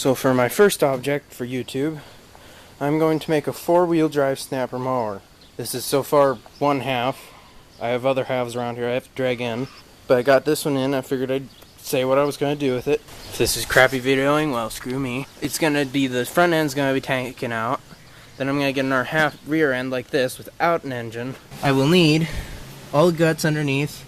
So for my first object for YouTube, I'm going to make a 4-wheel drive snapper mower. This is so far one half. I have other halves around here I have to drag in. But I got this one in. I figured I'd say what I was going to do with it. If this is crappy videoing, well, screw me. It's going to be, the front end's going to be taken out. Then I'm going to get another half rear end like this without an engine. I will need all the guts underneath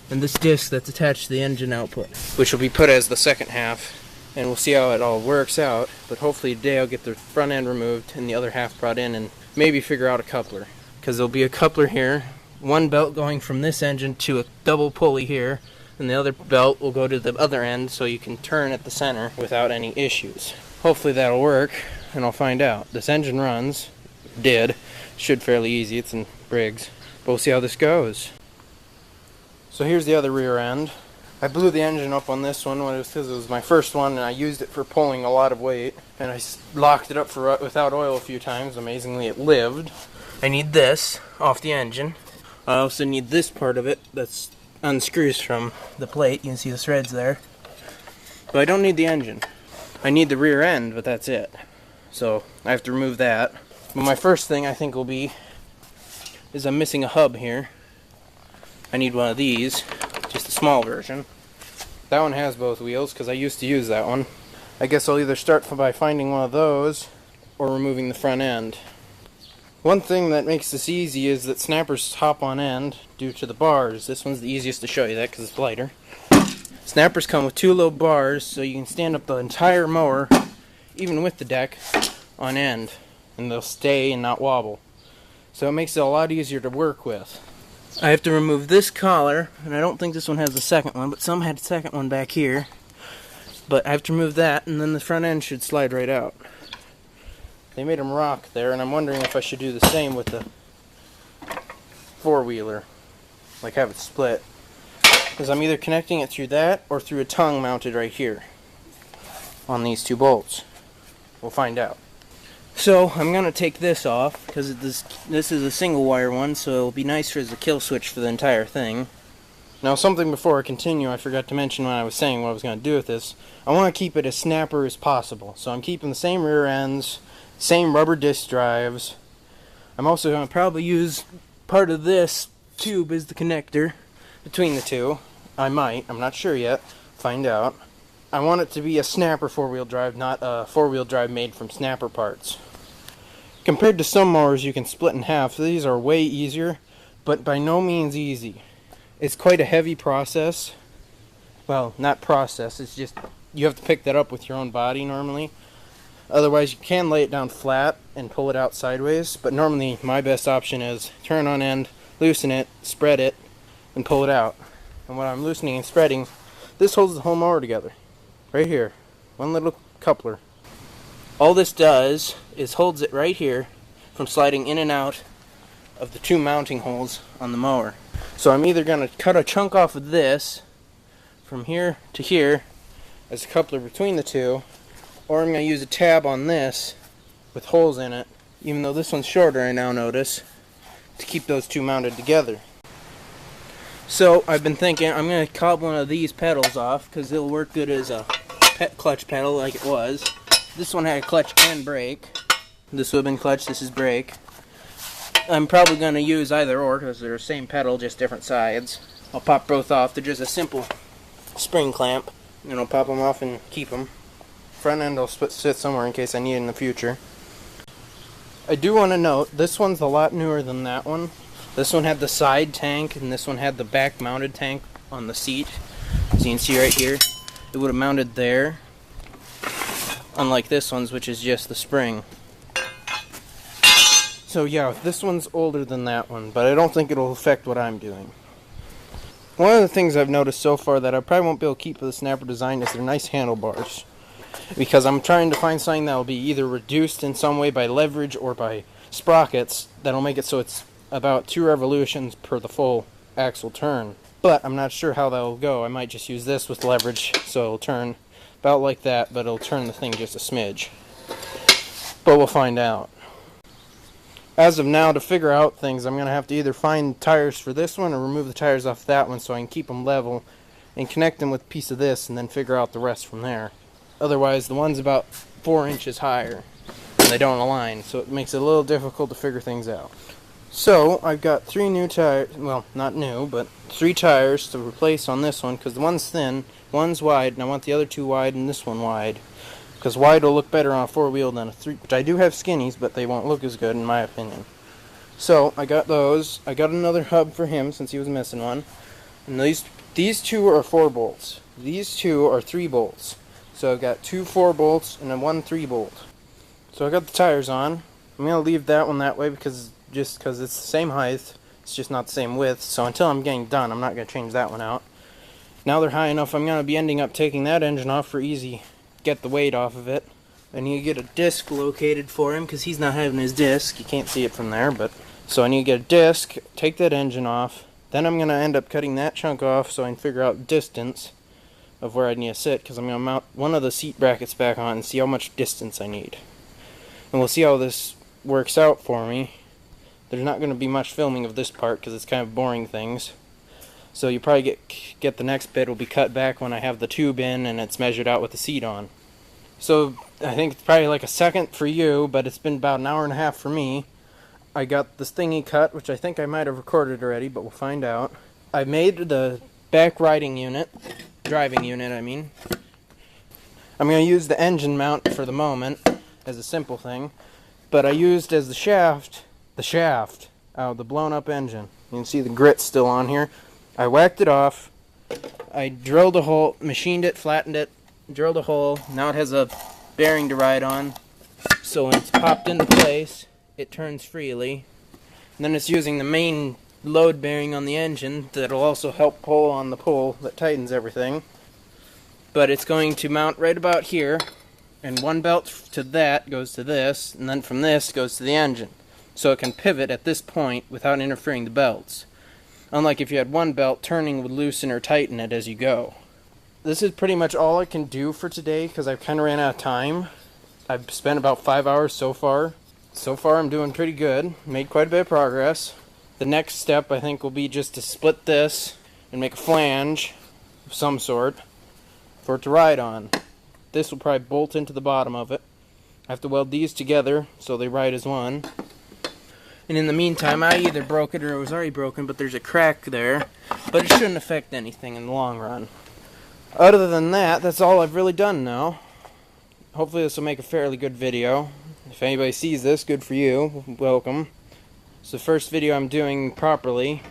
and this disc that's attached to the engine output, which will be put as the second half. And we'll see how it all works out, but hopefully today I'll get the front end removed and the other half brought in and maybe figure out a coupler. Because there'll be a coupler here, one belt going from this engine to a double pulley here, and the other belt will go to the other end so you can turn at the center without any issues. Hopefully that'll work, and I'll find out. This engine runs, should fairly easy, it's in Briggs, but we'll see how this goes. So here's the other rear end. I blew the engine up on this one because it was my first one, and I used it for pulling a lot of weight, and I locked it up without oil a few times. Amazingly, it lived. I need this off the engine. I also need this part of it that unscrews from the plate. You can see the threads there. But I don't need the engine. I need the rear end, but that's it. So I have to remove that. But my first thing I think will be is I'm missing a hub here. I need one of these. Just a small version. That one has both wheels because I used to use that one. I guess I'll either start by finding one of those or removing the front end. One thing that makes this easy is that snappers hop on end due to the bars. This one's the easiest to show you that because it's lighter. Snappers come with two little bars so you can stand up the entire mower, even with the deck, on end, and they'll stay and not wobble. So it makes it a lot easier to work with. I have to remove this collar, and I don't think this one has the second one, but some had the second one back here. But I have to remove that, and then the front end should slide right out. They made them rock there, and I'm wondering if I should do the same with the four-wheeler. Like have it split. Because I'm either connecting it through that, or through a tongue mounted right here. On these two bolts. We'll find out. So I'm going to take this off because this is a single wire one, so it'll be nicer as a kill switch for the entire thing. Now something before I continue I forgot to mention when I was saying what I was going to do with this. I want to keep it as snapper as possible. So I'm keeping the same rear ends, same rubber disc drives. I'm also going to probably use part of this tube as the connector between the two. I might, I'm not sure yet. Find out. I want it to be a snapper four-wheel drive, not a four-wheel drive made from snapper parts. Compared to some mowers you can split in half, these are way easier, but by no means easy. It's quite a heavy process. Well, not process, it's just you have to pick that up with your own body normally. Otherwise you can lay it down flat and pull it out sideways, but normally my best option is turn on end, loosen it, spread it, and pull it out. And when I'm loosening and spreading, this holds the whole mower together. Right here. One little coupler. All this does is holds it right here from sliding in and out of the two mounting holes on the mower. So I'm either going to cut a chunk off of this from here to here as a coupler between the two, or I'm going to use a tab on this with holes in it, even though this one's shorter I now notice, to keep those two mounted together. So I've been thinking I'm going to cut one of these pedals off because it'll work good as a clutch pedal like it was. This one had a clutch and brake. This would have been clutch, this is brake. I'm probably going to use either or because they're the same pedal, just different sides. I'll pop both off. They're just a simple spring clamp. And I'll pop them off and keep them. Front end will sit somewhere in case I need it in the future. I do want to note, this one's a lot newer than that one. This one had the side tank, and this one had the back mounted tank on the seat. As you can see right here, it would have mounted there. Unlike this one's, which is just the spring. So yeah, this one's older than that one, but I don't think it'll affect what I'm doing. One of the things I've noticed so far that I probably won't be able to keep with the snapper design is their nice handlebars. Because I'm trying to find something that will be either reduced in some way by leverage or by sprockets that'll make it so it's about 2 revolutions per the full axle turn. But I'm not sure how that'll go. I might just use this with leverage so it'll turn about like that, but it'll turn the thing just a smidge. But we'll find out. As of now, to figure out things, I'm going to have to either find tires for this one or remove the tires off that one so I can keep them level and connect them with a piece of this and then figure out the rest from there. Otherwise, the one's about 4 inches higher, and they don't align, so it makes it a little difficult to figure things out. So, I've got 3 new tires, well, not new, but 3 tires to replace on this one, because the one's thin, one's wide, and I want the other 2 wide and this one wide. Because wide will look better on a 4-wheel than a 3, which I do have skinnies, but they won't look as good in my opinion. So, I got those. I got another hub for him, since he was missing one. And these 2 are 4 bolts. These 2 are 3 bolts. So I've got 2 4 bolts and then 1 3 bolt. So I got the tires on. I'm going to leave that one that way because it's the same height. It's just not the same width. So until I'm getting done, I'm not going to change that one out. Now they're high enough, I'm going to be ending up taking that engine off for easy. Get the weight off of it. I need to get a disc located for him because he's not having his disc. You can't see it from there, but so I need to get a disc, take that engine off. Then I'm going to end up cutting that chunk off so I can figure out the distance of where I need to sit, because I'm going to mount one of the seat brackets back on and see how much distance I need. And we'll see how this works out for me. There's not going to be much filming of this part because it's kind of boring things. So you probably get the next bit will be cut back when I have the tube in and it's measured out with the seat on. So I think it's probably like a second for you, but it's been about an hour and a half for me. I got this thingy cut, which I think I might have recorded already, but we'll find out. I made the back driving unit, I mean. I'm going to use the engine mount for the moment as a simple thing, but I used as the shaft out of the blown up engine. You can see the grit still on here. I whacked it off, I drilled a hole, machined it, flattened it, drilled a hole. Now it has a bearing to ride on, so when it's popped into place, it turns freely. And then it's using the main load bearing on the engine that'll also help pull on the pull that tightens everything. But it's going to mount right about here, and one belt to that goes to this, and then from this goes to the engine. So it can pivot at this point without interfering the belts. Unlike if you had one belt, turning would loosen or tighten it as you go. This is pretty much all I can do for today because I've kind of ran out of time. I've spent about 5 hours so far. So far I'm doing pretty good. Made quite a bit of progress. The next step I think will be just to split this and make a flange of some sort for it to ride on. This will probably bolt into the bottom of it. I have to weld these together so they ride as one. And in the meantime, I either broke it or it was already broken, but there's a crack there. But it shouldn't affect anything in the long run. Other than that, that's all I've really done now. Hopefully this will make a fairly good video. If anybody sees this, good for you. Welcome. It's the first video I'm doing properly.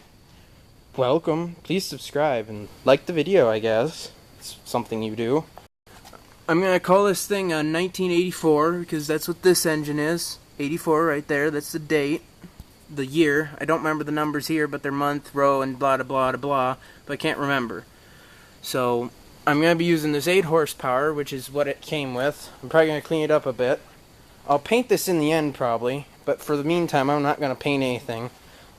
Welcome. Please subscribe and like the video, I guess. It's something you do. I'm going to call this thing a 1984 because that's what this engine is. 84 right there. That's the date. The year. I don't remember the numbers here, but they're month, row, and blah, blah, blah, blah. But I can't remember. So I'm going to be using this 8 horsepower, which is what it came with. I'm probably going to clean it up a bit. I'll paint this in the end probably, but for the meantime I'm not going to paint anything.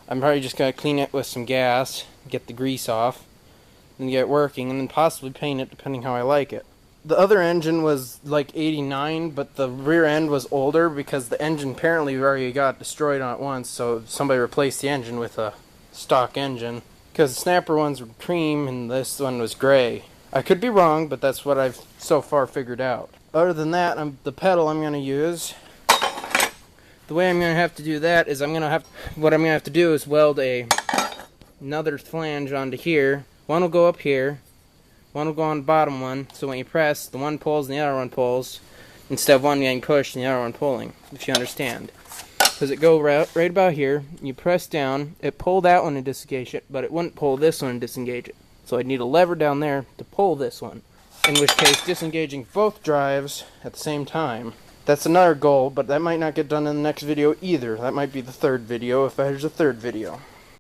I'm probably just going to clean it with some gas, get the grease off, and get it working, and then possibly paint it depending how I like it. The other engine was like 89, but the rear end was older because the engine apparently already got destroyed on it once, so somebody replaced the engine with a stock engine. Because the snapper ones were cream and this one was gray. I could be wrong, but that's what I've so far figured out. Other than that, the pedal I'm going to use. The way I'm going to have to do that is what I'm going to have to do is weld another flange onto here. One will go up here. One will go on the bottom one, so when you press, the one pulls and the other one pulls, instead of one getting pushed and the other one pulling, if you understand. Because it go right about here, you press down, it pulled that one and disengage it, but it wouldn't pull this one and disengage it. So I'd need a lever down there to pull this one, in which case disengaging both drives at the same time. That's another goal, but that might not get done in the next video either. That might be the third video if there's a third video.